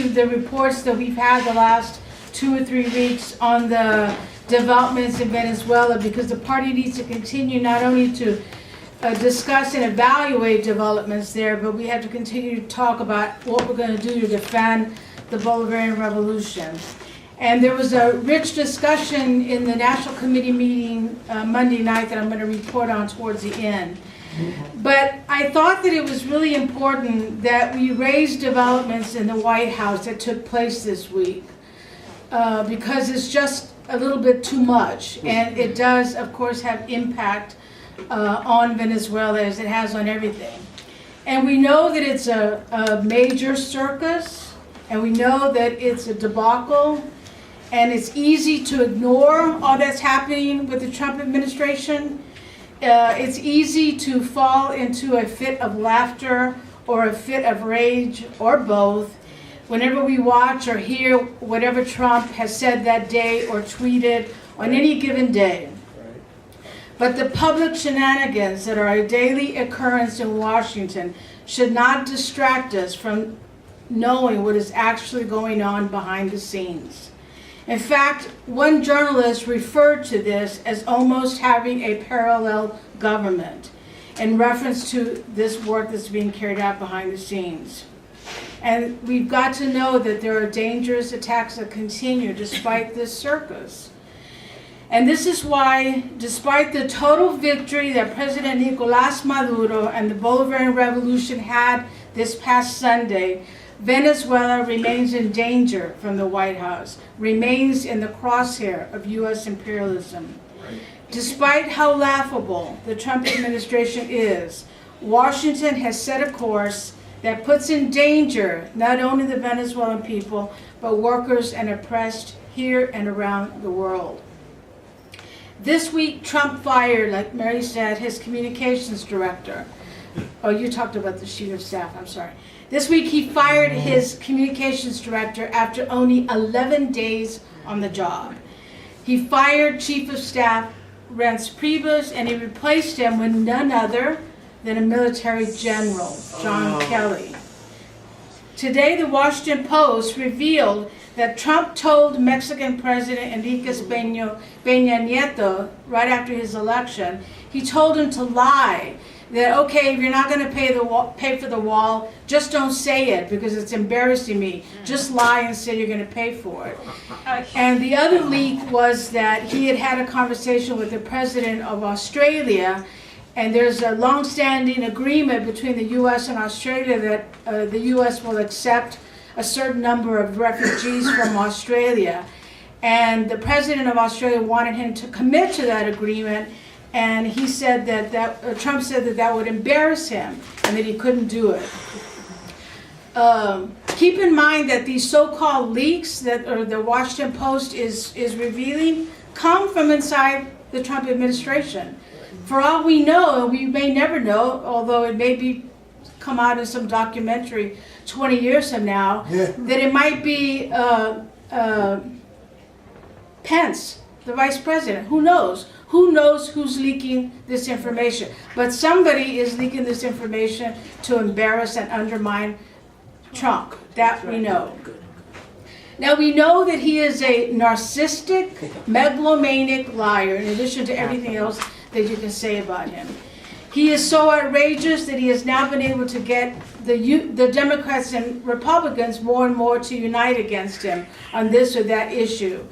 to the reports that we've had the last 2 or 3 weeks on the developments in Venezuela, because the party needs to continue not only to discuss and evaluate developments there, but we have to continue to talk about what we're going to do to defend the Bolivarian Revolution. And there was a rich discussion in the National Committee meeting Monday night that I'm going to report on towards the end. But I thought that it was really important that we raise developments in the White House that took place this week, because it's just a little bit too much, and it does, of course, have impact on Venezuela as it has on everything. And we know that it's a major circus, and we know that it's a debacle, and it's easy to ignore all that's happening with the Trump administration. It's easy to fall into a fit of laughter or a fit of rage or both whenever we watch or hear whatever Trump has said that day or tweeted on any given day. But the public shenanigans that are a daily occurrence in Washington should not distract us from knowing what is actually going on behind the scenes. In fact, one journalist referred to this as almost having a parallel government in reference to this work that's being carried out behind the scenes. And we've got to know that there are dangerous attacks that continue despite this circus. And this is why, despite the total victory that President Nicolás Maduro and the Bolivarian Revolution had this past Sunday, Venezuela remains in danger from the White House, remains in the crosshair of U.S. imperialism. Despite how laughable the Trump administration is, Washington has set a course that puts in danger not only the Venezuelan people, but workers and oppressed here and around the world. This week, Trump fired, like Mary said, his communications director. Oh, you talked about the chief of staff, I'm sorry. This week, he fired his communications director after only 11 days on the job. He fired Chief of Staff Reince Priebus, and he replaced him with none other than a military general, John Kelly. Today, the Washington Post revealed that Trump told Mexican President Enrique Peña Nieto right after his election, he told him to lie. That, okay, if you're not going to pay for the wall, just don't say it because it's embarrassing me. Just lie and say you're going to pay for it. And the other leak was that he had had a conversation with the president of Australia, and there's a long-standing agreement between the U.S. and Australia that the U.S. will accept a certain number of refugees from Australia. And the president of Australia wanted him to commit to that agreement, and he said that Trump said that would embarrass him and that he couldn't do it. Keep in mind that these so-called leaks that the Washington Post is revealing come from inside the Trump administration. For all we know, and we may never know, although it may come out in some documentary 20 years from now, that it might be Pence, the vice president. Who knows? Who knows who's leaking this information? But somebody is leaking this information to embarrass and undermine Trump. That we know. Now we know that he is a narcissistic, megalomaniac liar, in addition to everything else that you can say about him. He is so outrageous that he has now been able to get the Democrats and Republicans more and more to unite against him on this or that issue.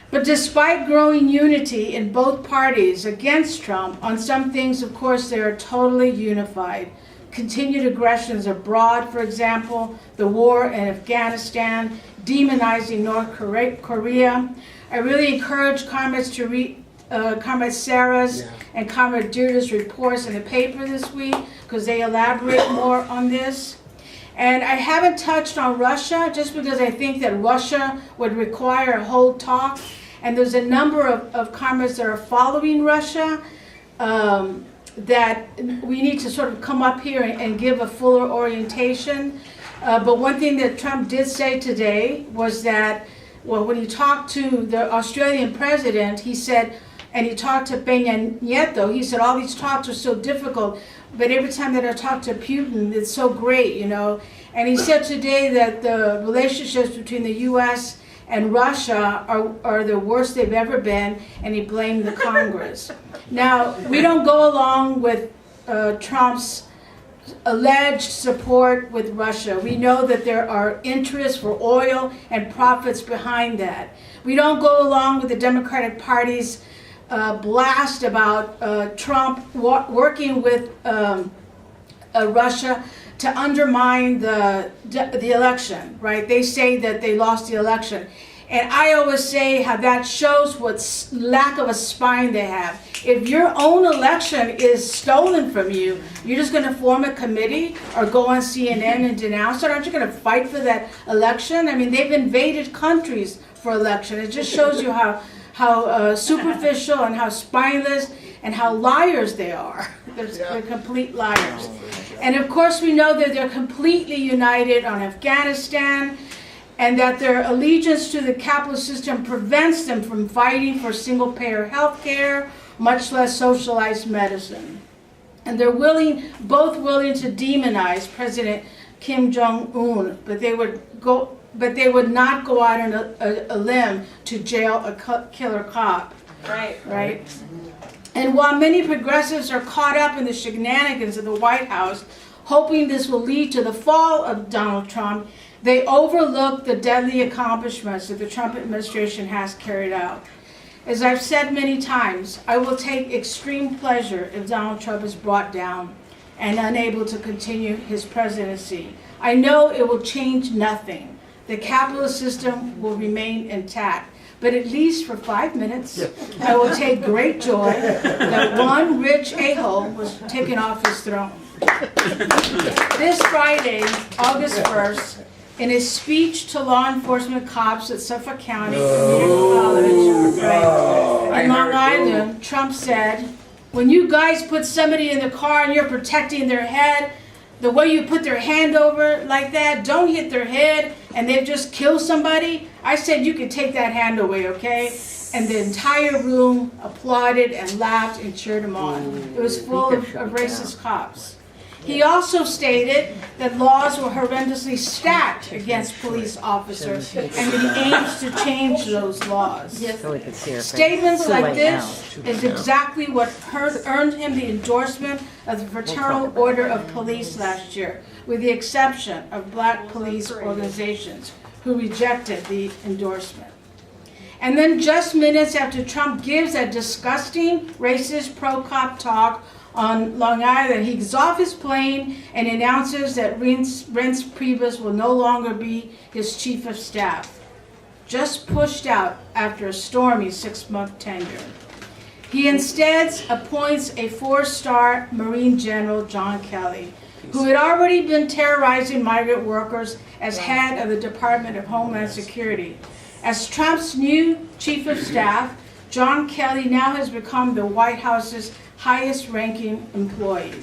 But despite growing unity in both parties against Trump, on some things, of course, they are totally unified. Continued aggressions abroad, for example, the war in Afghanistan, demonizing North Korea. I really encourage comrades to read Comrade Sarah's and Comrade Deirdre's reports in the paper this week, because they elaborate more on this. And I haven't touched on Russia, just because I think that Russia would require a whole talk. And there's a number of comrades that are following Russia that we need to sort of come up here and give a fuller orientation. But one thing that Trump did say today was that, well, when he talked to the Australian president, he said, and he talked to Peña Nieto, he said, all these talks are so difficult, but every time that I talk to Putin, it's so great, you know. And he said today that the relationships between the U.S. and Russia are the worst they've ever been, and he blamed the Congress. Now, we don't go along with Trump's alleged support with Russia. We know that there are interests for oil and profits behind that. We don't go along with the Democratic Party's blast about Trump working with Russia to undermine the election, right? They say that they lost the election. And I always say how that shows what lack of a spine they have. If your own election is stolen from you, you're just going to form a committee or go on CNN and denounce it? Aren't you going to fight for that election? I mean, they've invaded countries for election. It just shows you how superficial and how spineless and how liars they are. They're complete liars. And of course, we know that they're completely united on Afghanistan, and that their allegiance to the capitalist system prevents them from fighting for single-payer health care, much less socialized medicine. And they're both willing to demonize President Kim Jong-un, but they would not go out on a limb to jail a killer cop. Right? And while many progressives are caught up in the shenanigans of the White House, hoping this will lead to the fall of Donald Trump, they overlook the deadly accomplishments that the Trump administration has carried out. As I've said many times, I will take extreme pleasure if Donald Trump is brought down and unable to continue his presidency. I know it will change nothing. The capitalist system will remain intact. But at least for 5 minutes, I will take great joy that one rich a-hole was taken off his throne. This Friday, August 1st, in a speech to law enforcement cops at Suffolk County Community College in Long Island, Trump said, "When you guys put somebody in the car and you're protecting their head, the way you put their hand over like that, don't hit their head and they've just killed somebody. I said you could take that hand away, okay?" And the entire room applauded and laughed and cheered him on. It was full of racist cops. He also stated that laws were horrendously stacked against police officers and that he aims to change those laws. Statements like this is exactly what earned him the endorsement of the Fraternal Order of Police last year, with the exception of black police organizations who rejected the endorsement. And then just minutes after Trump gives that disgusting racist pro-cop talk on Long Island, he gets off his plane and announces that Reince Priebus will no longer be his chief of staff, just pushed out after a stormy 6-month tenure. He instead appoints a 4-star Marine General, John Kelly, who had already been terrorizing migrant workers as head of the Department of Homeland Security. As Trump's new chief of staff, John Kelly now has become the White House's highest-ranking employee.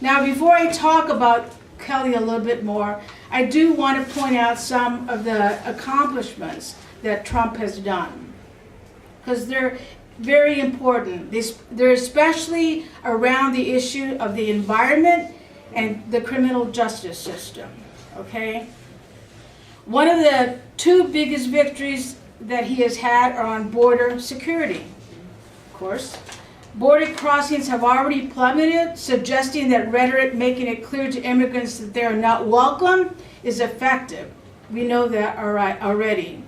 Now, before I talk about Kelly a little bit more, I do want to point out some of the accomplishments that Trump has done, because they're very important. They're especially around the issue of the environment and the criminal justice system, okay? One of the 2 biggest victories that he has had are on border security, of course. Border crossings have already plummeted, suggesting that rhetoric making it clear to immigrants that they are not welcome is effective. We know that already.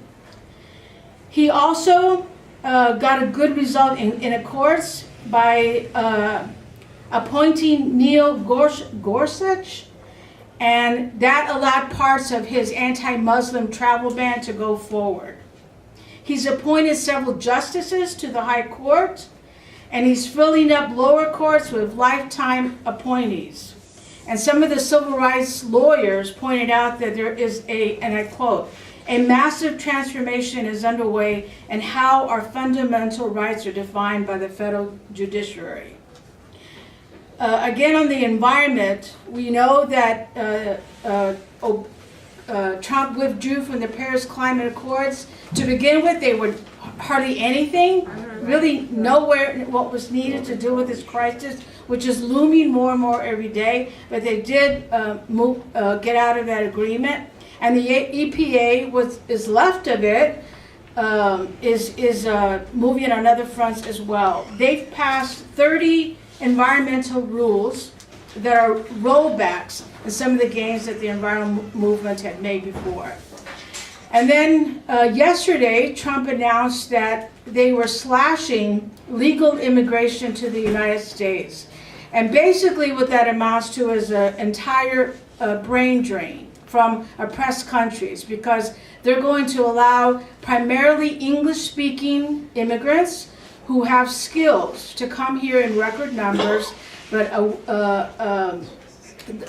He also got a good result in a course by appointing Neil Gorsuch, and that allowed parts of his anti-Muslim travel ban to go forward. He's appointed several justices to the High Court, and he's filling up lower courts with lifetime appointees. And some of the civil rights lawyers pointed out that there is and I quote, "a massive transformation is underway in how our fundamental rights are defined by the federal judiciary." Again, on the environment, we know that Trump withdrew from the Paris Climate Accords. To begin with, they were hardly anything. really nowhere what was needed to deal with this crisis, which is looming more and more every day. But they did get out of that agreement, and the EPA is left of it is moving on other fronts as well. They've passed 30 environmental rules that are rollbacks in some of the gains that the environmental movement had made before. And then yesterday, Trump announced that they were slashing legal immigration to the United States. And basically what that amounts to is an entire brain drain from oppressed countries, because they're going to allow primarily English-speaking immigrants who have skills to come here in record numbers, but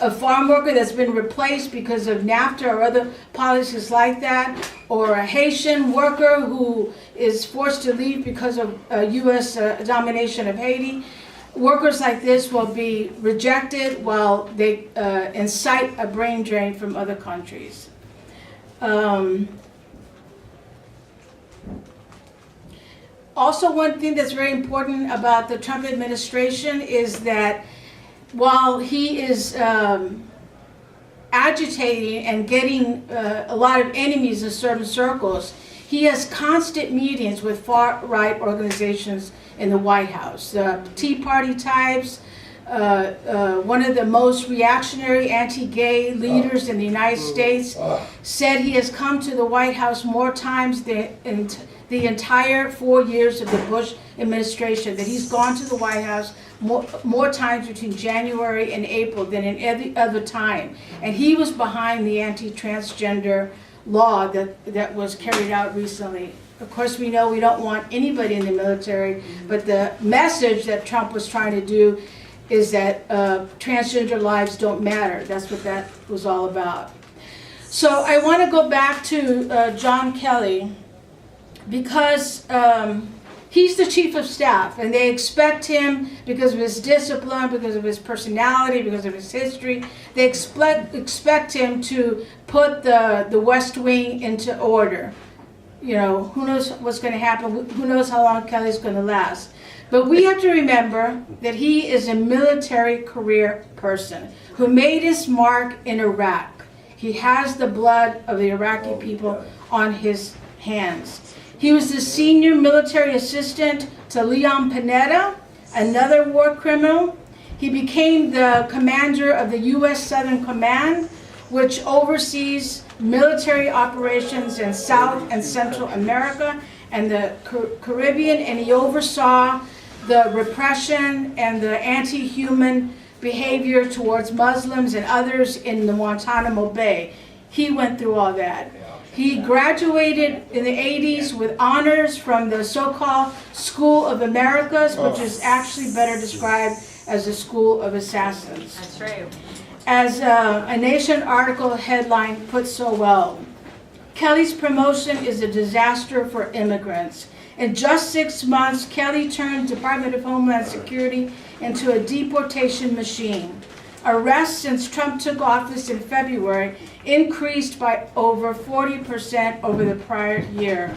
a farm worker that's been replaced because of NAFTA or other policies like that, or a Haitian worker who is forced to leave because of U.S. domination of Haiti. Workers like this will be rejected while they incite a brain drain from other countries. Also, one thing that's very important about the Trump administration is that while he is agitating and getting a lot of enemies in certain circles, he has constant meetings with far-right organizations in the White House. The Tea Party types, one of the most reactionary anti-gay leaders in the United States, said he has come to the White House more times than in the entire 4 years of the Bush administration, that he's gone to the White House more times between January and April than in every other time. And he was behind the anti-transgender law that was carried out recently. Of course, we know we don't want anybody in the military, but the message that Trump was trying to do is that transgender lives don't matter. That's what that was all about. So I want to go back to John Kelly, because he's the chief of staff, and they expect him, because of his discipline, because of his personality, because of his history, they expect him to put the West Wing into order. You know, who knows what's going to happen? Who knows how long Kelly's going to last? But we have to remember that he is a military career person who made his mark in Iraq. He has the blood of the Iraqi people on his hands. He was the senior military assistant to Leon Panetta, another war criminal. He became the commander of the U.S. Southern Command, which oversees military operations in South and Central America and the Caribbean, and he oversaw the repression and the anti-human behavior towards Muslims and others in the Guantanamo Bay. He went through all that. He graduated in the 80s with honors from the so-called School of Americas, which is actually better described as the School of Assassins. That's right. As a Nation article headline put so well, Kelly's promotion is a disaster for immigrants. In just 6 months, Kelly turned Department of Homeland Security into a deportation machine. Arrests since Trump took office in February increased by over 40% over the prior year.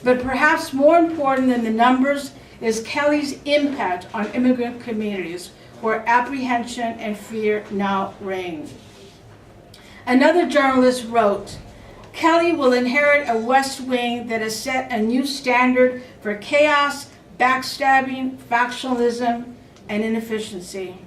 But perhaps more important than the numbers is Kelly's impact on immigrant communities, where apprehension and fear now reign. Another journalist wrote, Kelly will inherit a West Wing that has set a new standard for chaos, backstabbing, factionalism, and inefficiency.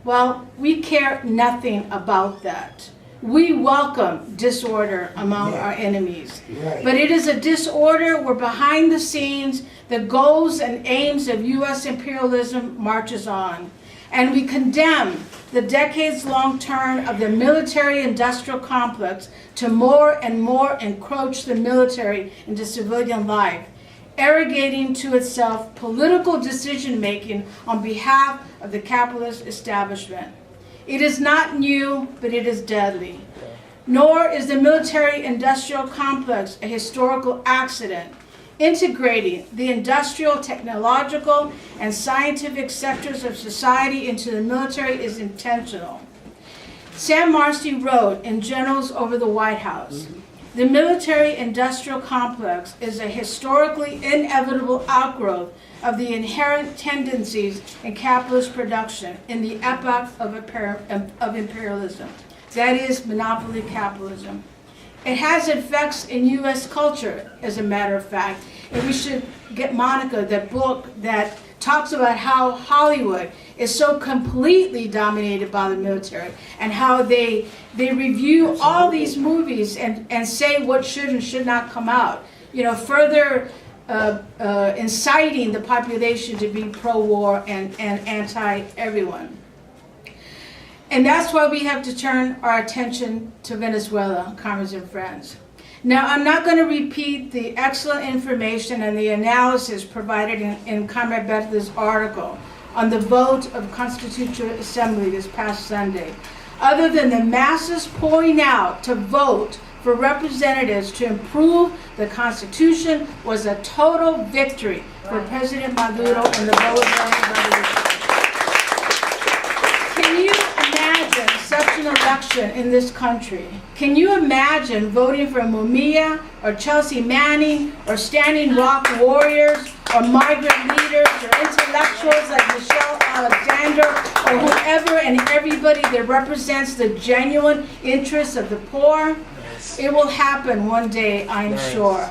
Well, we care nothing about that. We welcome disorder among our enemies. But it is a disorder where behind the scenes, the goals and aims of U.S. imperialism marches on. And we condemn the decades-long turn of the military-industrial complex to more and more encroach the military into civilian life, arrogating to itself political decision-making on behalf of the capitalist establishment. It is not new, but it is deadly. Nor is the military-industrial complex a historical accident. Integrating the industrial, technological, and scientific sectors of society into the military is intentional. Sam Marcy wrote in Generals Over the White House, The military-industrial complex is a historically inevitable outgrowth of the inherent tendencies in capitalist production in the epoch of imperialism. That is, monopoly capitalism. It has effects in U.S. culture, as a matter of fact. And we should get Monica that book that talks about how Hollywood is so completely dominated by the military and how they review all these movies and say what should and should not come out. You know, further inciting the population to be pro-war and anti-everyone. And that's why we have to turn our attention to Venezuela, comrades and friends. Now, I'm not going to repeat the excellent information and the analysis provided in Comrade Beth's article on the vote of Constitutional Assembly this past Sunday, other than the masses pouring out to vote for representatives to improve the Constitution was a total victory for President Maduro and the Bolivarian Revolution. Can you imagine such an election in this country? Can you imagine voting for Mumia or Chelsea Manning or Standing Rock Warriors or migrant leaders or intellectuals like Michelle Alexander or whoever and everybody that represents the genuine interests of the poor? It will happen one day, I'm sure.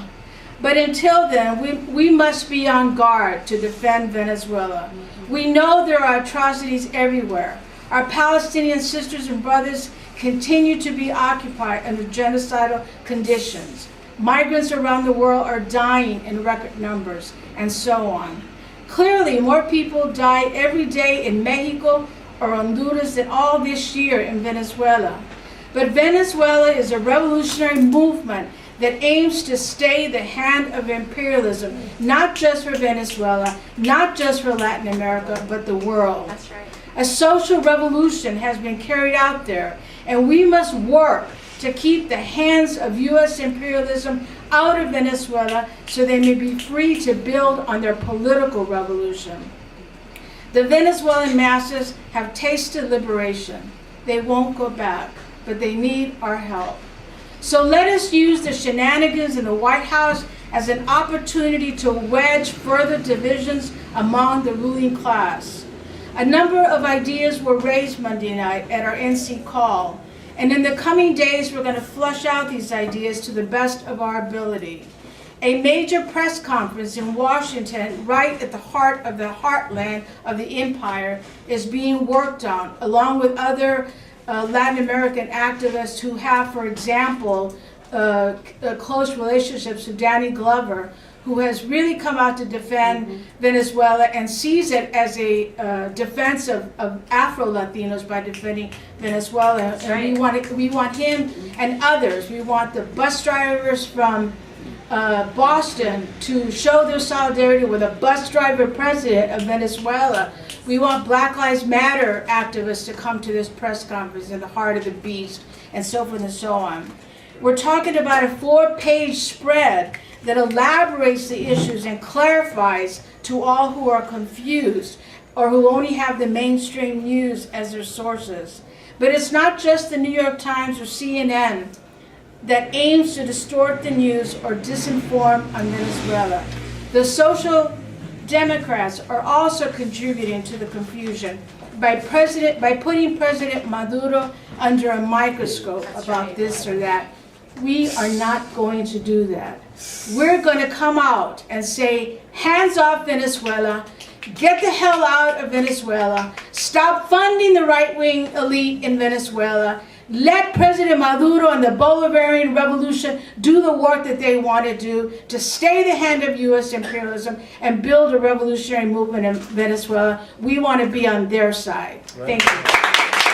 But until then, we must be on guard to defend Venezuela. We know there are atrocities everywhere. Our Palestinian sisters and brothers continue to be occupied under genocidal conditions. Migrants around the world are dying in record numbers, and so on. Clearly, more people die every day in Mexico or Honduras than all this year in Venezuela. But Venezuela is a revolutionary movement that aims to stay the hand of imperialism, not just for Venezuela, not just for Latin America, but the world. That's right. A social revolution has been carried out there, and we must work to keep the hands of U.S. imperialism out of Venezuela so they may be free to build on their political revolution. The Venezuelan masses have tasted liberation. They won't go back, but they need our help. So let us use the shenanigans in the White House as an opportunity to wedge further divisions among the ruling class. A number of ideas were raised Monday night at our NC call, and in the coming days we're going to flush out these ideas to the best of our ability. A major press conference in Washington, right at the heart of the heartland of the empire, is being worked on, along with other Latin American activists who have, for example, close relationships with Danny Glover, who has really come out to defend Venezuela and sees it as a defense of Afro-Latinos by defending Venezuela. And we want him and others. We want the bus drivers from Boston to show their solidarity with a bus driver president of Venezuela. We want Black Lives Matter activists to come to this press conference in the heart of the beast, and so forth and so on. We're talking about a 4-page spread that elaborates the issues and clarifies to all who are confused or who only have the mainstream news as their sources. But it's not just the New York Times or CNN that aims to distort the news or disinform on Venezuela. The social Democrats are also contributing to the confusion by putting President Maduro under a microscope about this or that. We are not going to do that. We're going to come out and say, hands off Venezuela, get the hell out of Venezuela, stop funding the right-wing elite in Venezuela, let President Maduro and the Bolivarian Revolution do the work that they want to do to stay the hand of U.S. imperialism and build a revolutionary movement in Venezuela. We want to be on their side. Right. Thank you.